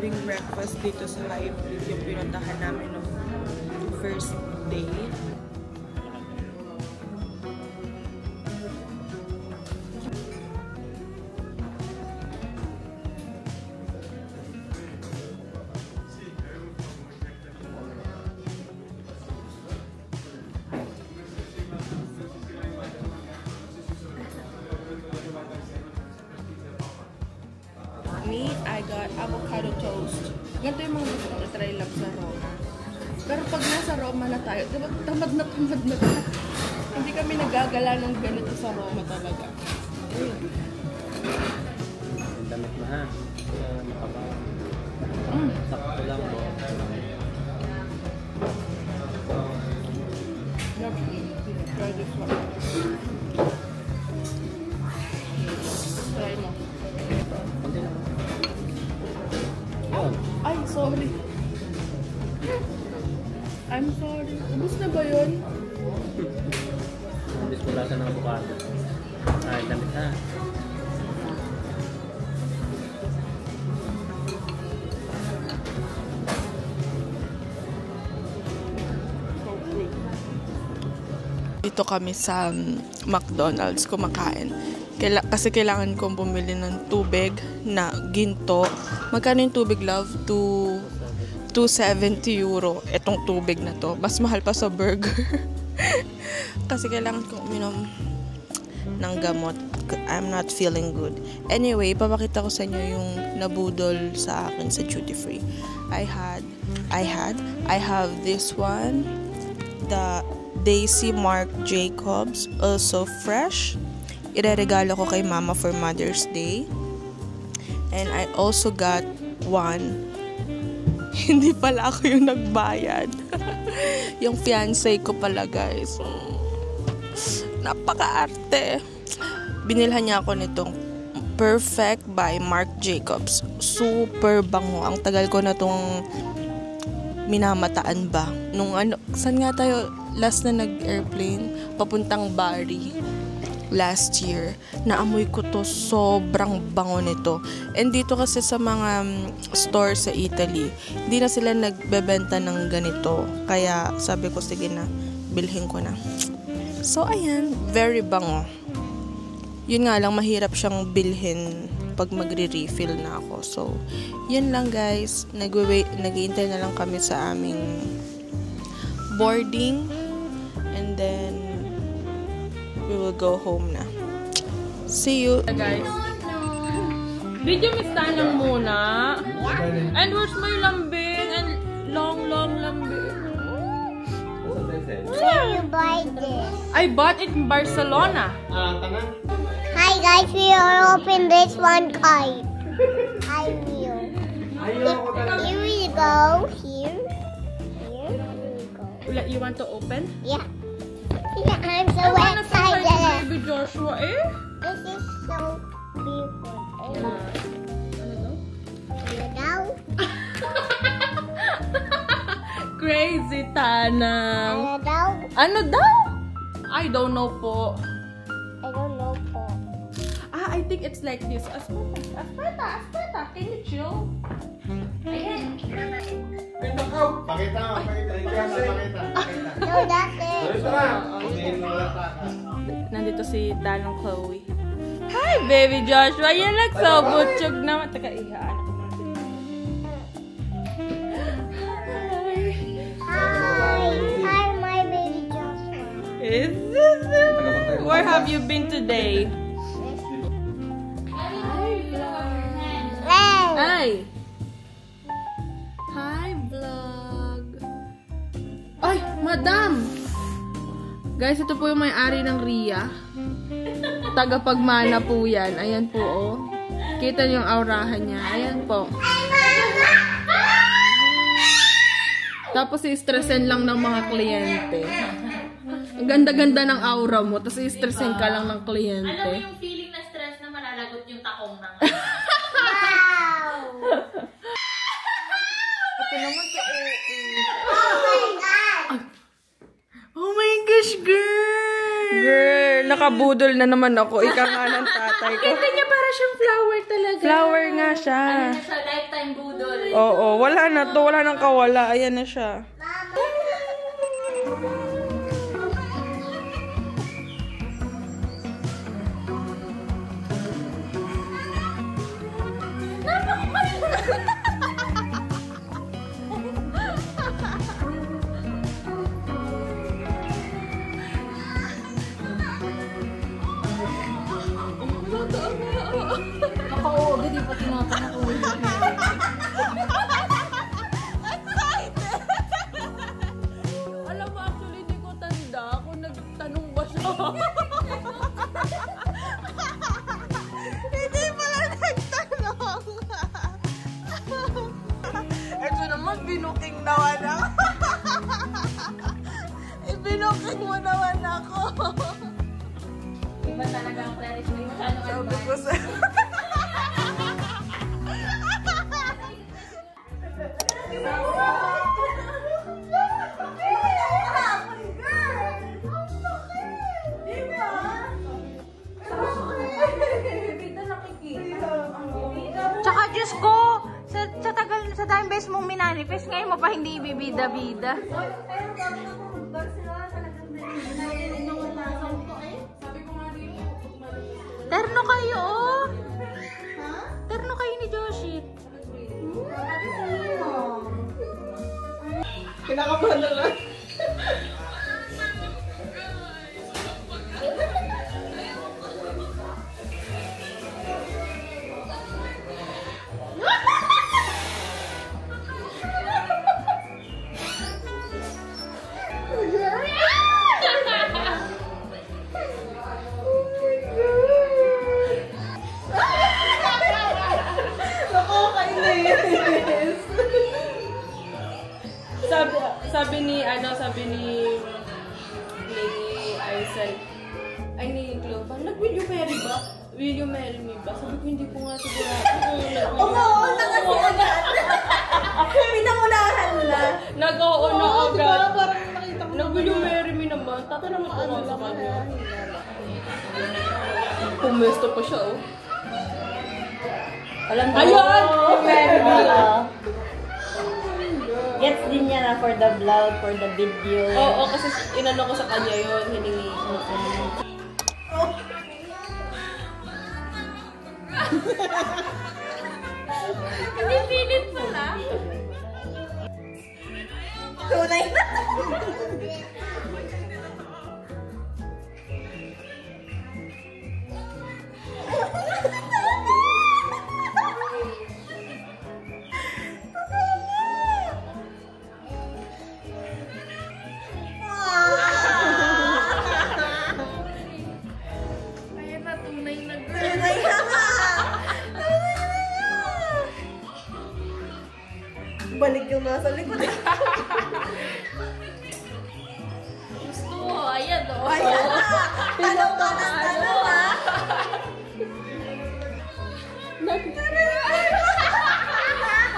having breakfast dito sa Hybrid, yung pinuntahan namin no first day. Me, I got avocado toast. Ganito yung mga gusto ko try lang sa Roma. Pero pag nasa Roma na tayo, diba, tamad na. Hindi kami nagagala ng ganito sa Roma talaga. Damit na ha. Makabaw. Sakto lang po. Try this one. Try mo. Ay, sorry. I'm sorry. Ubus na ba yun? Ubus ko lasa ng avocado. Ay, damit ha. Dito kami sa McDonald's kumakain. Kasi kailangan kong bumili ng tubig na ginto. Magkano yung tubig, love? 270 euro. Itong tubig na to. Mas mahal pa sa burger. Kasi kailangan kong uminom ng gamot. I'm not feeling good. Anyway, papakita ko sa inyo yung nabudol sa akin sa duty free. I have this one. The Daisy Marc Jacobs. Also fresh. Ireregalo ko kay mama for Mother's Day. And I also got one. Hindi pala ako yung nagbayad. Yung fiancé ko pala, guys. Napaka-arte. Binilhan niya ako nitong Perfect by Marc Jacobs. Super bango. Ang tagal ko na tong minamataan ba. Nung ano, saan nga tayo last na nag-airplane? Papuntang Bari. Last year, naamoy ko to, sobrang bango nito. And dito kasi sa mga store sa Italy, hindi na sila nagbebenta ng ganito. Kaya sabi ko, sige na, bilhin ko na. So, ayan, very bango. Yun nga lang, mahirap siyang bilhin pag magre-refill na ako. So, yun lang guys. Nag-iintay na lang kami sa aming boarding. And then, we will go home na. See you. Guys. Video Miss Tanang muna. And where's my lambing? And long lambing. Where you buy this? I bought it in Barcelona. Hi guys, we are open this one kite. I will. Here we go. Here we go. You want to open? Yeah. I'm so excited. Baby Joshua, eh? This is so beautiful. Crazy Tanang. Ano daw? Ano daw? I don't know po. I don't know po. I think it's like this. Asperta, can you chill? Pakita. No, that's it. Nandito si Tanang Chloe. Hi, baby Joshua. Yan lang so butchog naman. Taka, ihaan ako. Hi, my baby Joshua. Is this it? Where have you been today? Hey. Hi, vlog. Ay, madam! Guys, ito po yung may-ari ng Ria. Tagapagmana po yan. Ayan po, oh. Kita niyo yung aurahan niya. Ayan po. Tapos, i-stressin lang ng mga kliyente. Ang ganda-ganda ng aura mo. Tapos, i-stressin ka lang ng kliyente. Alam mo yung feeling na stress na malalagot yung takong ng... Ito naman sa Oh my God! Oh my gosh, girl! Girl! nakabudol na naman ako. Ika nga ng tatay ko. Ganda niya, para siyang flower talaga. Flower nga siya. Ano na siya, lifetime budol. Oo, wala na to. Wala nang kawala. Ayan na siya. Nakauoga, di pa tinatanong ko. Alam mo, actually, hindi ko tanda kung nagtanong ba siya. Hindi pala nagtanong. Ito naman, binuking naman ako. Ibinuking mo naman ako. Iba talaga ang playlist mo yung ano Sabi ko sa... Tsaka, Diyos ko, sa daming beses mong minanifest, ngayon mo pa hindi ibibida-bida. Terno kayo, oh! Terno kayo ni Joshi. Kinakabahan na lang. Sabi ni Aisel, ay ni Chloe, nag-will you marry ba? Will you marry me ba? Sabi ko, hindi ko nga sigurado. Oo, nakasi agad. Pinamunahan na. Nag-oo na agad. Nag-will you marry me naman? Tatanong ko nga sa kanya. Pumesto pa siya, oh. Alam mo, Ayun! marry me. Gets din niya na for the vlog, for the video. Oo, kasi inano ko sa kanya yun, hiningi ko. Hindi pilit pala. Tunay na. Ayan na, tunay na. Tunay na nga. Balik yung nasa likod. Gusto mo, ayan o. Ayan na. Tanong ka ng tanong, ha?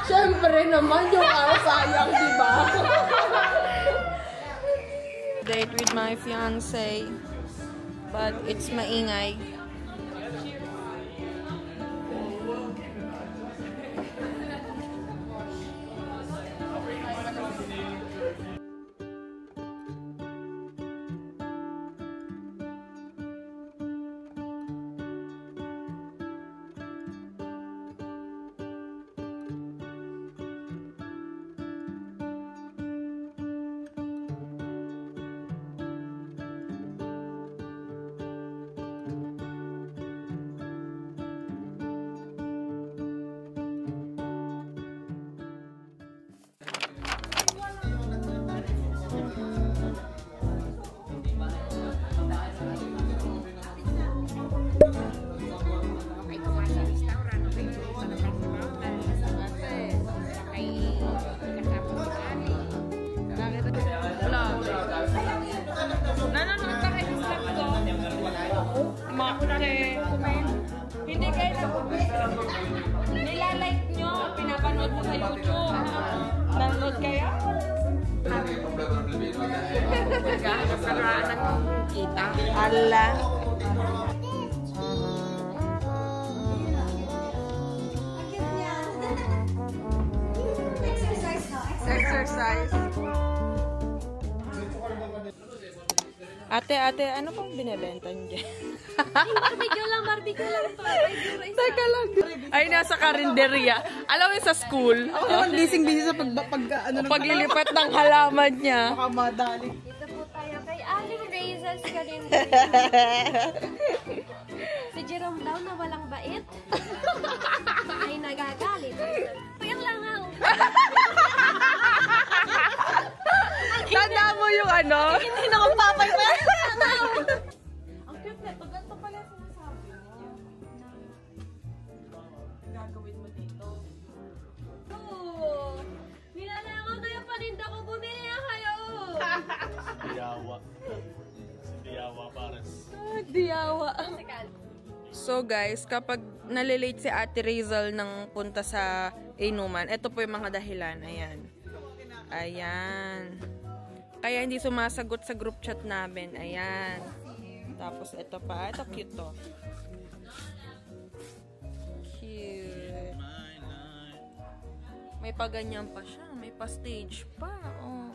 Siyempre naman, yung sayang, di ba? Date with my fiancé, but it's maingay. Hindi kayo nilalike nyo, pinapanood mo sa YouTube. Nanonood kayo? Naghahanap ka na ng kita. Ala. exercise. Ate, ano pang binibenta niyo? Barbecue lang to. Teka lang. Ay, nasa karinderya. Alam mo sa school. Ako naman busy sa paglilipat ng halaman niya. Baka madali. Dito po tayo kay Aling Raisels Karin. Si Jerome daw na walang bait ay nagagalit. Yan lang ako. Tanda mo yung ano? Hindi na akong papay pa. Ang cute na to. Ganito pala sinasabi niya. Gagawin mo dito. Oo. Nilalako kayo paninda ko. Bumili na kayo. Diyawa pares. Diyawa. So guys, kapag nalilate si Ate Razel ng punta sa inuman, ito po yung mga dahilan. Ayan. Kaya hindi sumasagot sa group chat namin. Ayan. Tapos ito pa. Ito cute to. Cute. May paganyan pa siya. May pa-stage pa. Oh.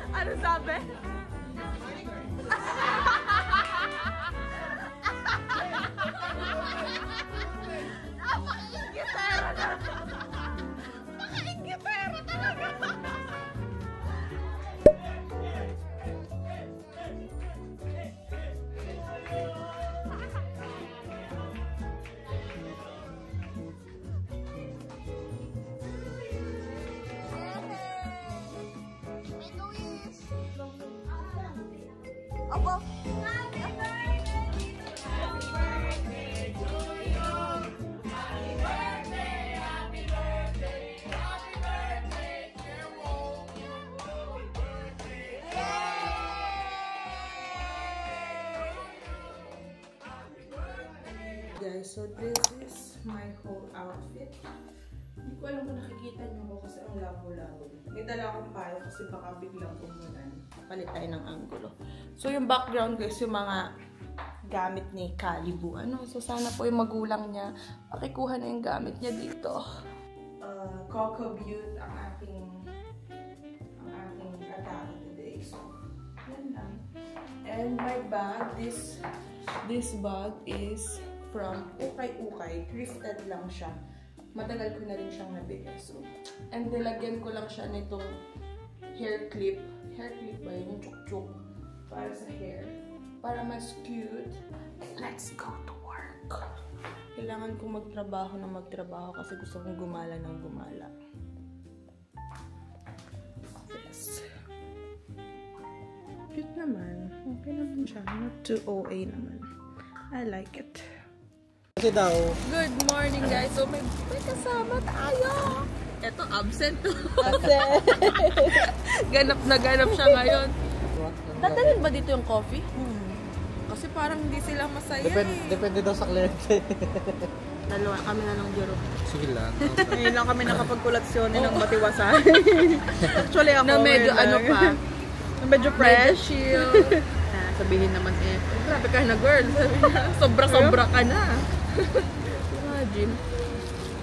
Ano sabi? Napaka-ingitera na. Napaka-ingitera talaga. Opo. Guys, so this is my whole outfit. Hindi ko alam kung nakikita niyo ko kasi ang labo-labo. May dala akong payo kasi baka biglang umulan. Palit tayo ng angulo. So yung background guys, yung mga gamit ni Calibu. So sana po yung magulang niya, pakikuha na yung gamit niya dito. Coco Butte ang ating atake today. So, yan lang. And my bag, this bag is from Ukay-Ukay. Thrifted lang siya. Matagal ko na rin siyang nabili. So, and nilagyan ko lang siya nitong hair clip. Hair clip ba yun? Yung chuk-chuk. Para sa hair. Para mas cute. Let's go to work. Kailangan kong magtrabaho kasi gusto kong gumala ng gumala. Yes. Cute naman. Okay naman siya. Not too OA naman. I like it. Kasi daw. Good morning guys. So may kasama tayo. Ito absent to. Ganap na ganap siya ngayon. Dadalhin ba dito yung coffee? Kasi parang hindi sila masaya Depende daw sa kliyente. Dalawa kami na ng Jerome. Sige lang. Ngayon lang kami nakapagkulaksyon ng matiwasan. Actually ako. Na medyo ano pa. Medyo fresh. Chill. Sabihin naman Grabe ka na girl. Sobra-sobra ka na. Imagine.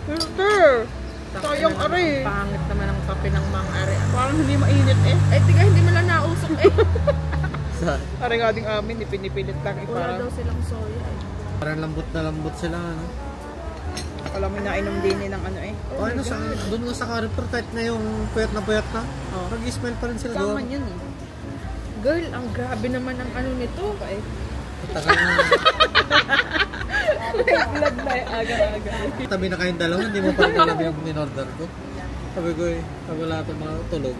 Filter! Sayang ari. Pangit naman ang kape ng mga ari. Parang hindi mainit Ay, tiga, hindi mo lang nausok Parang nga ding amin, pinipilit lang. Wala daw silang soya Parang lambot na lambot sila. Alam mo, nainom din ng ano Doon nga sa Carrefour, kahit na yung puyat na. Pag-smell pa rin sila doon. Kaman yun Girl, ang grabe naman ang ano nito. Tagal na. Vlog na aga-aga. Tabi na kayong dalawa, hindi mo pa rin alam yung in-order ko. Sabi ko eh, wala itong mga tulog.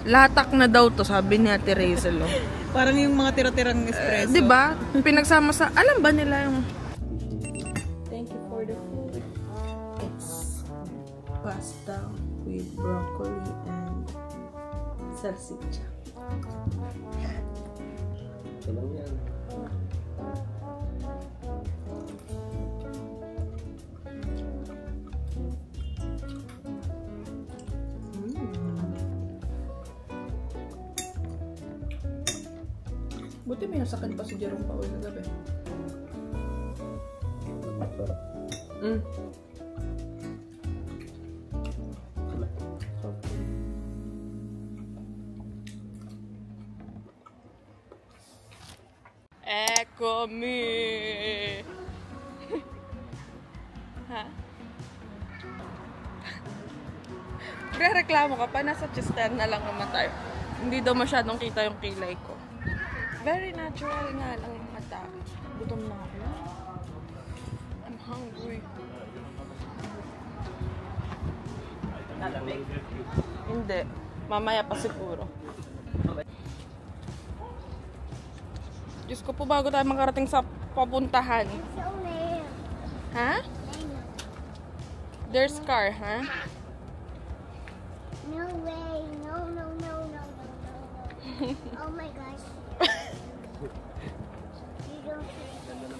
Latak na daw to, sabi ni Ate Razel. Oh. Parang yung mga tira-tirang espresso. Di ba? Pinagsama sa, alam ba nila yung... Thank you for the food. It's pasta with broccoli and salsiccia. Ito lang yan. Buti may nasakan pa si Jerome Paul na gabi. Eccomi! Ha? Re-reklamo ka pa, nasa Chester na lang naman tayo. Hindi daw masyadong kita yung kilay ko. Very natural nga lang yung mata. Gutom na ako. I'm hungry. Nalamig? Hindi. Mamaya pa siguro. Diyos ko po, bago tayo makarating sa papuntahan. Ha? There's car, ha? No way. No. Oh my gosh. You don't say.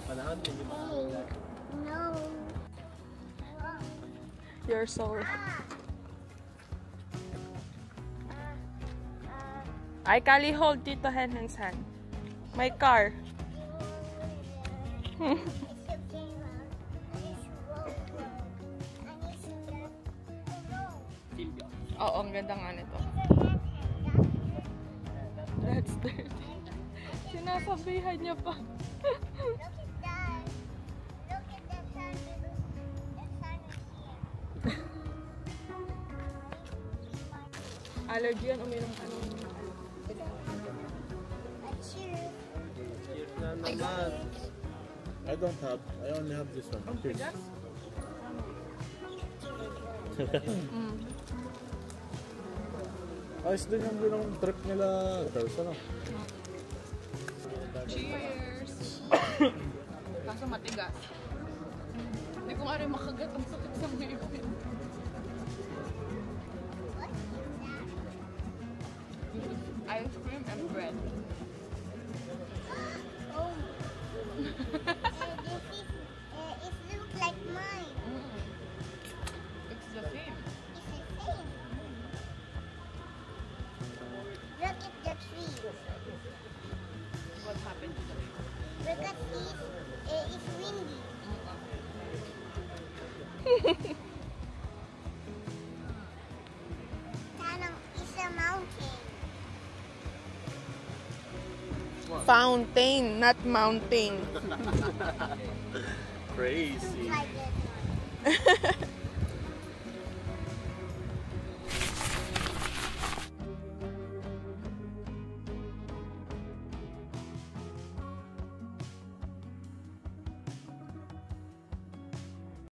Hey. No. You're so... Ay, Kali, hold Tito Henhen's hand. My car. Oo, ang ganda nga nito. That's dirty. Sinasabihan niya pa. Allergy yan, uminom ka ng I don't have. I only have this one. Cheers. Ayos din yung binong trip nila. Girls, ano? cheers! Kaso matigas. Hindi ko nga rin makagat ang sakit sa ngipin. Ice cream and bread. Oh. It looks like mine. It's the same. It's the same. Look at the tree. What happened to the tree? Because it's windy. Tanang is a mountain. Fountain, not mountain. Crazy. Like this one.